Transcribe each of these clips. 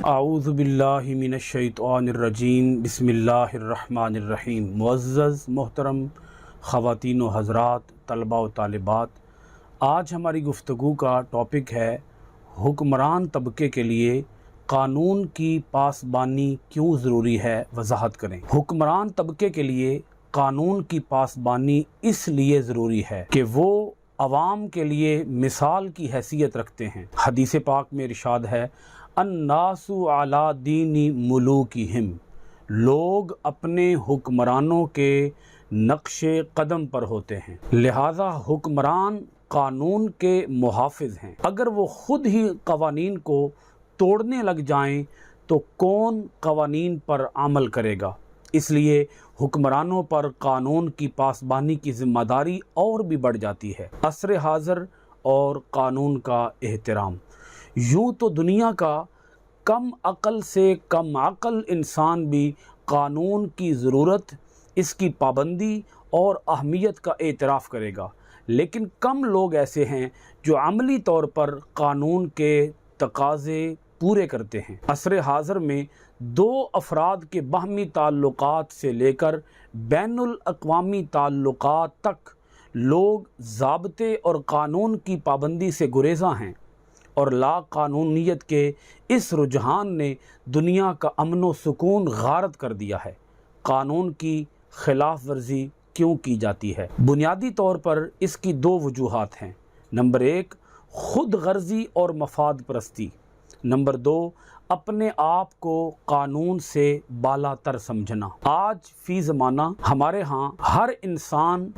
اعوذ باللہ من الشیطان الرجیم، بسم اللہ الرحمن الرحیم۔ معزز محترم خواتین و حضرات، طلباء و طالبات، آج ہماری گفتگو کا ٹاپک ہے حکمران طبقے کے لیے قانون کی پاسبانی کیوں ضروری ہے، وضاحت کریں۔ حکمران طبقے کے لیے قانون کی پاسبانی اس لیے ضروری ہے کہ وہ عوام کے لیے مثال کی حیثیت رکھتے ہیں۔ حدیث پاک میں ارشاد ہے، الناس علی دین ملوکہم، لوگ اپنے حکمرانوں کے نقش قدم پر ہوتے ہیں، لہذا حکمران قانون کے محافظ ہیں۔ اگر وہ خود ہی قوانین کو توڑنے لگ جائیں تو کون قوانین پر عمل کرے گا؟ اس لیے حکمرانوں پر قانون کی پاسبانی کی ذمہ داری اور بھی بڑھ جاتی ہے۔ عصر حاضر اور قانون کا احترام۔ یوں تو دنیا کا کم عقل سے کم عقل انسان بھی قانون کی ضرورت، اس کی پابندی اور اہمیت کا اعتراف کرے گا، لیکن کم لوگ ایسے ہیں جو عملی طور پر قانون کے تقاضے پورے کرتے ہیں۔ عصر حاضر میں دو افراد کے باہمی تعلقات سے لے کر بین الاقوامی تعلقات تک لوگ ضابطے اور قانون کی پابندی سے گریزاں ہیں، اور لا قانونیت کے اس رجحان نے دنیا کا امن و سکون غارت کر دیا ہے۔ قانون کی خلاف ورزی کیوں کی جاتی ہے؟ بنیادی طور پر اس کی دو وجوہات ہیں۔ نمبر ایک، خود غرضی اور مفاد پرستی۔ نمبر دو، اپنے آپ کو قانون سے بالا تر سمجھنا۔ آج فی زمانہ ہمارے ہاں ہر انسان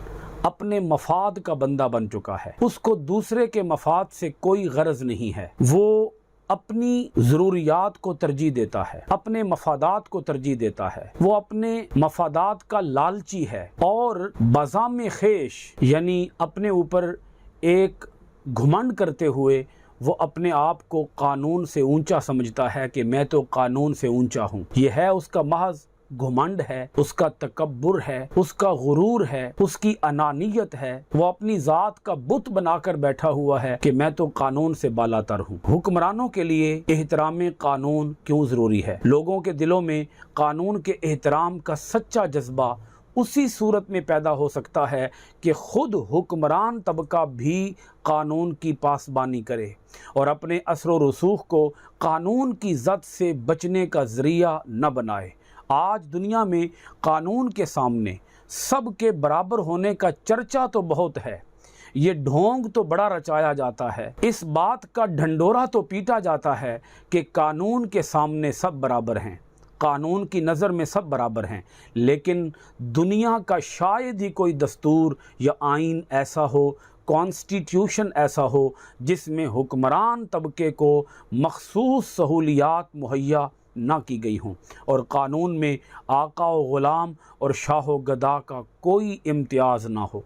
اپنے مفاد کا بندہ بن چکا ہے، اس کو دوسرے کے مفاد سے کوئی غرض نہیں ہے۔ وہ اپنی ضروریات کو ترجیح دیتا ہے، اپنے مفادات کو ترجیح دیتا ہے، وہ اپنے مفادات کا لالچی ہے، اور بزام خیش یعنی اپنے اوپر ایک گھمنڈ کرتے ہوئے وہ اپنے آپ کو قانون سے اونچا سمجھتا ہے کہ میں تو قانون سے اونچا ہوں۔ یہ ہے اس کا محض گھمنڈ ہے، اس کا تکبر ہے، اس کا غرور ہے، اس کی انانیت ہے۔ وہ اپنی ذات کا بت بنا کر بیٹھا ہوا ہے کہ میں تو قانون سے بالا تر ہوں۔ حکمرانوں کے لیے احترام قانون کیوں ضروری ہے؟ لوگوں کے دلوں میں قانون کے احترام کا سچا جذبہ اسی صورت میں پیدا ہو سکتا ہے کہ خود حکمران طبقہ بھی قانون کی پاسبانی کرے اور اپنے اثر و رسوخ کو قانون کی زد سے بچنے کا ذریعہ نہ بنائے۔ آج دنیا میں قانون کے سامنے سب کے برابر ہونے کا چرچا تو بہت ہے، یہ ڈھونگ تو بڑا رچایا جاتا ہے، اس بات کا ڈھنڈورا تو پیٹا جاتا ہے کہ قانون کے سامنے سب برابر ہیں، قانون کی نظر میں سب برابر ہیں، لیکن دنیا کا شاید ہی کوئی دستور یا آئین ایسا ہو، کانسٹیٹیوشن ایسا ہو جس میں حکمران طبقے کو مخصوص سہولیات مہیا نہ کی گئی ہوں، اور قانون میں آقا و غلام اور شاہ و گدا کا کوئی امتیاز نہ ہو۔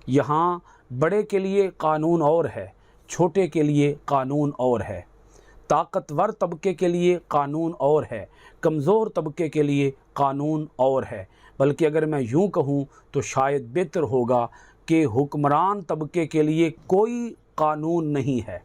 یہاں بڑے کے لیے قانون اور ہے، چھوٹے کے لیے قانون اور ہے، طاقتور طبقے کے لیے قانون اور ہے، کمزور طبقے کے لیے قانون اور ہے۔ بلکہ اگر میں یوں کہوں تو شاید بہتر ہوگا کہ حکمران طبقے کے لیے کوئی قانون نہیں ہے،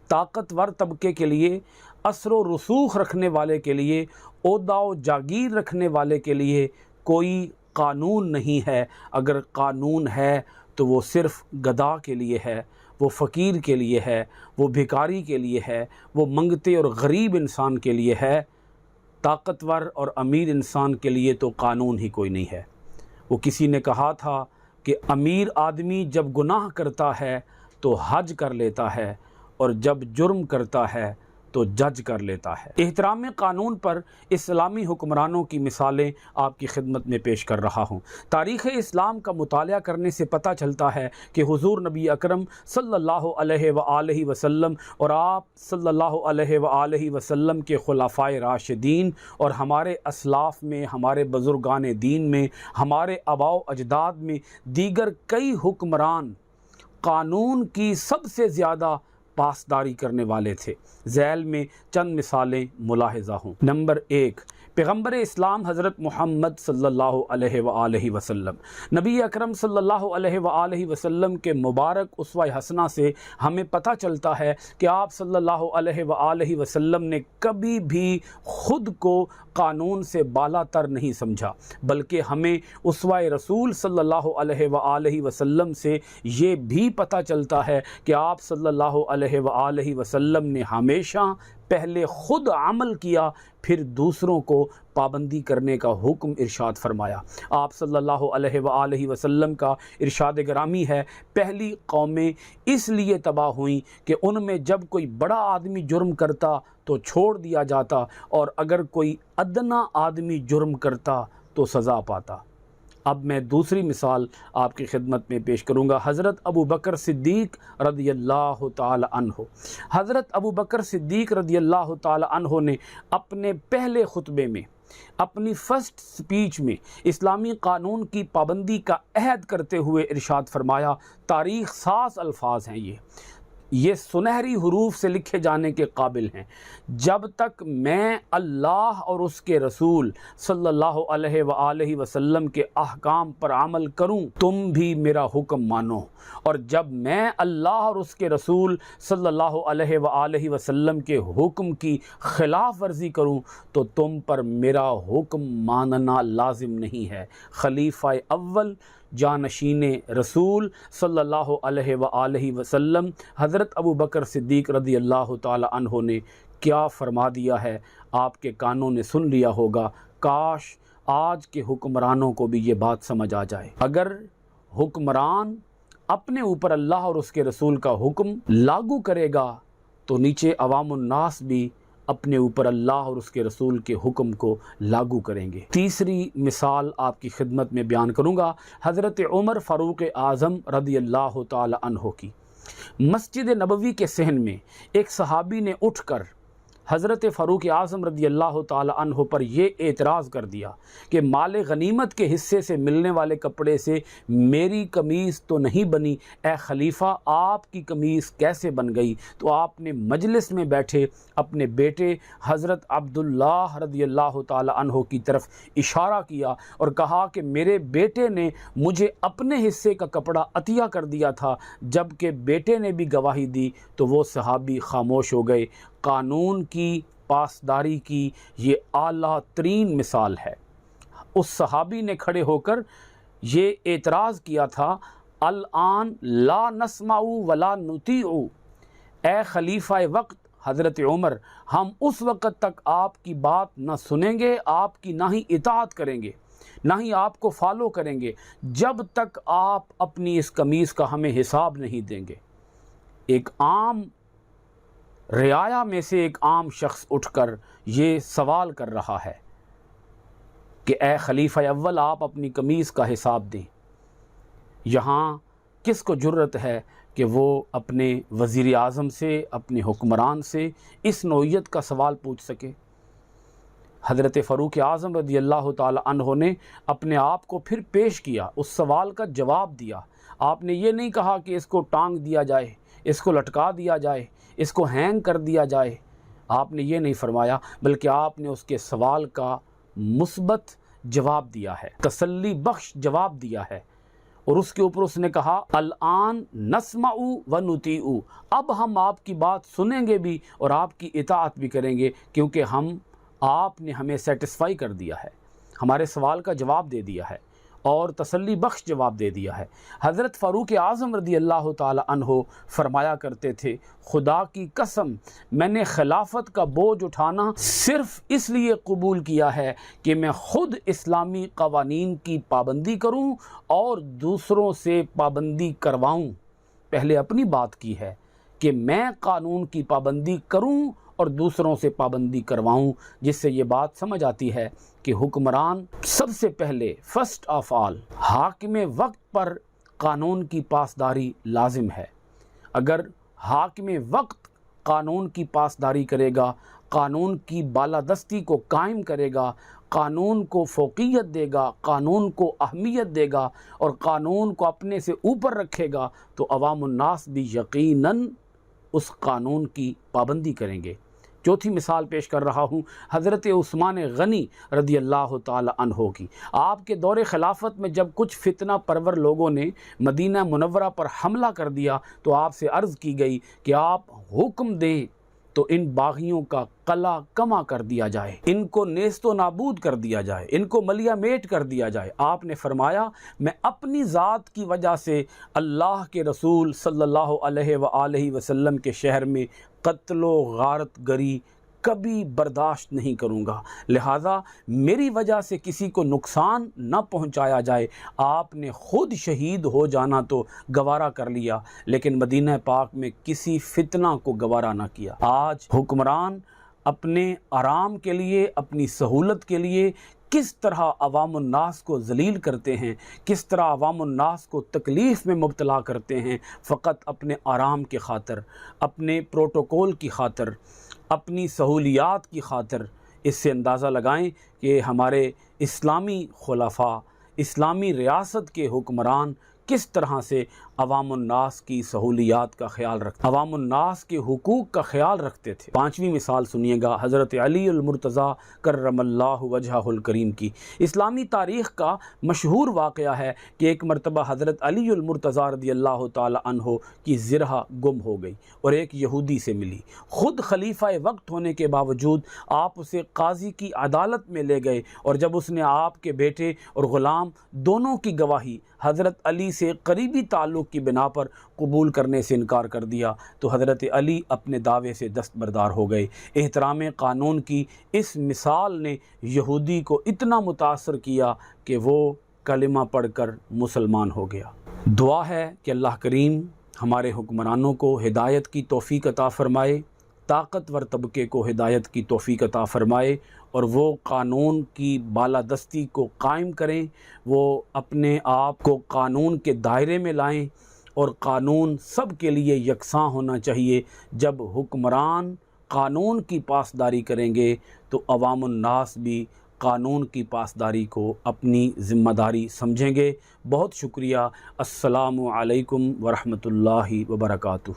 طاقتور طبقے کے لیے، اثر و رسوخ رکھنے والے کے لیے، عہدہ و جاگیر رکھنے والے کے لیے کوئی قانون نہیں ہے۔ اگر قانون ہے تو وہ صرف گدھا کے لیے ہے، وہ فقیر کے لیے ہے، وہ بھکاری کے لیے ہے، وہ منگتے اور غریب انسان کے لیے ہے۔ طاقتور اور امیر انسان کے لیے تو قانون ہی کوئی نہیں ہے۔ وہ کسی نے کہا تھا کہ امیر آدمی جب گناہ کرتا ہے تو حج کر لیتا ہے، اور جب جرم کرتا ہے تو جج کر لیتا ہے۔ احترام قانون پر اسلامی حکمرانوں کی مثالیں آپ کی خدمت میں پیش کر رہا ہوں۔ تاریخ اسلام کا مطالعہ کرنے سے پتہ چلتا ہے کہ حضور نبی اکرم صلی اللہ علیہ وآلہ وسلم اور آپ صلی اللہ علیہ وآلہ وسلم کے خلفائے راشدین اور ہمارے اسلاف میں، ہمارے بزرگان دین میں، ہمارے آباء و اجداد میں دیگر کئی حکمران قانون کی سب سے زیادہ پاسداری کرنے والے تھے۔ ذیل میں چند مثالیں ملاحظہ ہوں۔ نمبر ایک، پیغمبر اسلام حضرت محمد صلی اللہ علیہ وآلہ وسلم، نبی اکرم صلی اللہ علیہ وآلہ وسلم کے مبارک اسوہ حسنہ سے ہمیں پتہ چلتا ہے کہ آپ صلی اللہ علیہ وآلہ وسلم نے کبھی بھی خود کو قانون سے بالا تر نہیں سمجھا، بلکہ ہمیں اسوہ رسول صلی اللہ علیہ وآلہ وسلم سے یہ بھی پتہ چلتا ہے کہ آپ صلی اللہ علیہ وآلہ وسلم نے ہمیشہ پہلے خود عمل کیا، پھر دوسروں کو پابندی کرنے کا حکم ارشاد فرمایا۔ آپ صلی اللہ علیہ وآلہ وسلم کا ارشاد گرامی ہے، پہلی قومیں اس لیے تباہ ہوئیں کہ ان میں جب کوئی بڑا آدمی جرم کرتا تو چھوڑ دیا جاتا، اور اگر کوئی ادنا آدمی جرم کرتا تو سزا پاتا۔ اب میں دوسری مثال آپ کی خدمت میں پیش کروں گا، حضرت ابو بکر صدیق رضی اللہ تعالی عنہ۔ حضرت ابو بکر صدیق رضی اللہ تعالی عنہ نے اپنے پہلے خطبے میں، اپنی فرسٹ سپیچ میں اسلامی قانون کی پابندی کا عہد کرتے ہوئے ارشاد فرمایا، تاریخ ساز الفاظ ہیں یہ سنہری حروف سے لکھے جانے کے قابل ہیں، جب تک میں اللہ اور اس کے رسول صلی اللہ علیہ وآلہ وسلم کے احکام پر عمل کروں تم بھی میرا حکم مانو، اور جب میں اللہ اور اس کے رسول صلی اللہ علیہ وآلہ وسلم کے حکم کی خلاف ورزی کروں تو تم پر میرا حکم ماننا لازم نہیں ہے۔ خلیفہ اول جانشین رسول صلی اللہ علیہ وآلہ وسلم حضرت ابو بکر صدیق رضی اللہ تعالی عنہ نے کیا فرما دیا ہے، آپ کے کانوں نے سن لیا ہوگا۔ کاش آج کے حکمرانوں کو بھی یہ بات سمجھ آ جائے۔ اگر حکمران اپنے اوپر اللہ اور اس کے رسول کا حکم لاگو کرے گا تو نیچے عوام الناس بھی اپنے اوپر اللہ اور اس کے رسول کے حکم کو لاگو کریں گے۔ تیسری مثال آپ کی خدمت میں بیان کروں گا، حضرت عمر فاروق اعظم رضی اللہ تعالی عنہ کی۔ مسجد نبوی کے صحن میں ایک صحابی نے اٹھ کر حضرت فاروق اعظم رضی اللہ تعالی عنہ پر یہ اعتراض کر دیا کہ مال غنیمت کے حصے سے ملنے والے کپڑے سے میری قمیض تو نہیں بنی، اے خلیفہ آپ کی قمیض کیسے بن گئی؟ تو آپ نے مجلس میں بیٹھے اپنے بیٹے حضرت عبداللہ رضی اللہ تعالی عنہ کی طرف اشارہ کیا اور کہا کہ میرے بیٹے نے مجھے اپنے حصے کا کپڑا عطیہ کر دیا تھا، جب کہ بیٹے نے بھی گواہی دی تو وہ صحابی خاموش ہو گئے۔ قانون کی پاسداری کی یہ اعلیٰ ترین مثال ہے۔ اس صحابی نے کھڑے ہو کر یہ اعتراض کیا تھا، الآن لا نسمع ولا نطیع، اے خلیفہ وقت حضرت عمر، ہم اس وقت تک آپ کی بات نہ سنیں گے، آپ کی نہ ہی اطاعت کریں گے، نہ ہی آپ کو فالو کریں گے، جب تک آپ اپنی اس قمیض کا ہمیں حساب نہیں دیں گے۔ ایک عام رعایا میں سے ایک عام شخص اٹھ کر یہ سوال کر رہا ہے کہ اے خلیفہ اول آپ اپنی قمیض کا حساب دیں۔ یہاں کس کو جرأت ہے کہ وہ اپنے وزیر اعظم سے، اپنے حکمران سے اس نوعیت کا سوال پوچھ سکے؟ حضرت فاروق اعظم رضی اللہ تعالی عنہ نے اپنے آپ کو پھر پیش کیا، اس سوال کا جواب دیا۔ آپ نے یہ نہیں کہا کہ اس کو ٹانگ دیا جائے، اس کو لٹکا دیا جائے، اس کو ہینگ کر دیا جائے، آپ نے یہ نہیں فرمایا، بلکہ آپ نے اس کے سوال کا مثبت جواب دیا ہے، تسلی بخش جواب دیا ہے، اور اس کے اوپر اس نے کہا الآن نسمع و نطیع، اب ہم آپ کی بات سنیں گے بھی اور آپ کی اطاعت بھی کریں گے، کیونکہ آپ نے ہمیں سیٹسفائی کر دیا ہے، ہمارے سوال کا جواب دے دیا ہے اور تسلی بخش جواب دے دیا ہے۔ حضرت فاروق اعظم رضی اللہ تعالی عنہ فرمایا کرتے تھے، خدا کی قسم میں نے خلافت کا بوجھ اٹھانا صرف اس لیے قبول کیا ہے کہ میں خود اسلامی قوانین کی پابندی کروں اور دوسروں سے پابندی کرواؤں۔ پہلے اپنی بات کی ہے کہ میں قانون کی پابندی کروں اور دوسروں سے پابندی کرواؤں، جس سے یہ بات سمجھ آتی ہے کہ حکمران سب سے پہلے فرسٹ آف آل حاکم وقت پر قانون کی پاسداری لازم ہے۔ اگر حاکم وقت قانون کی پاسداری کرے گا، قانون کی بالادستی کو قائم کرے گا، قانون کو فوقیت دے گا، قانون کو اہمیت دے گا اور قانون کو اپنے سے اوپر رکھے گا، تو عوام الناس بھی یقیناً اس قانون کی پابندی کریں گے، چوتھی مثال پیش کر رہا ہوں حضرت عثمان غنی رضی اللہ تعالی عنہ کی۔ آپ کے دور خلافت میں جب کچھ فتنہ پرور لوگوں نے مدینہ منورہ پر حملہ کر دیا تو آپ سے عرض کی گئی کہ آپ حکم دیں تو ان باغیوں کا قلع کما کر دیا جائے، ان کو نیست و نابود کر دیا جائے، ان کو ملیہ میٹ کر دیا جائے۔ آپ نے فرمایا میں اپنی ذات کی وجہ سے اللہ کے رسول صلی اللہ علیہ وآلہ وسلم کے شہر میں قتل و غارت گری کبھی برداشت نہیں کروں گا، لہٰذا میری وجہ سے کسی کو نقصان نہ پہنچایا جائے۔ آپ نے خود شہید ہو جانا تو گوارا کر لیا، لیکن مدینہ پاک میں کسی فتنہ کو گوارا نہ کیا۔ آج حکمران اپنے آرام کے لیے، اپنی سہولت کے لیے کس طرح عوام الناس کو ذلیل کرتے ہیں، کس طرح عوام الناس کو تکلیف میں مبتلا کرتے ہیں، فقط اپنے آرام کی خاطر، اپنے پروٹوکول کی خاطر، اپنی سہولیات کی خاطر۔ اس سے اندازہ لگائیں کہ ہمارے اسلامی خلفاء، اسلامی ریاست کے حکمران کس طرح سے عوام الناس کی سہولیات کا خیال رکھتے، عوام الناس کے حقوق کا خیال رکھتے تھے۔ پانچویں مثال سنیے گا حضرت علی المرتضیٰ کرم اللہ وجہہ الکریم کی۔ اسلامی تاریخ کا مشہور واقعہ ہے کہ ایک مرتبہ حضرت علی المرتضیٰ رضی اللہ تعالی عنہ کی زرہ گم ہو گئی اور ایک یہودی سے ملی۔ خود خلیفہ وقت ہونے کے باوجود آپ اسے قاضی کی عدالت میں لے گئے، اور جب اس نے آپ کے بیٹے اور غلام دونوں کی گواہی حضرت علی سے قریبی تعلق کی بنا پر قبول کرنے سے انکار کر دیا تو حضرت علی اپنے دعوے سے دستبردار ہو گئے۔ احترام قانون کی اس مثال نے یہودی کو اتنا متاثر کیا کہ وہ کلمہ پڑھ کر مسلمان ہو گیا۔ دعا ہے کہ اللہ کریم ہمارے حکمرانوں کو ہدایت کی توفیق عطا فرمائے، طاقتور طبقے کو ہدایت کی توفیق عطا فرمائے، اور وہ قانون کی بالادستی کو قائم کریں، وہ اپنے آپ کو قانون کے دائرے میں لائیں، اور قانون سب کے لیے یکساں ہونا چاہیے۔ جب حکمران قانون کی پاسداری کریں گے تو عوام الناس بھی قانون کی پاسداری کو اپنی ذمہ داری سمجھیں گے۔ بہت شکریہ۔ السلام علیکم ورحمۃ اللہ وبرکاتہ۔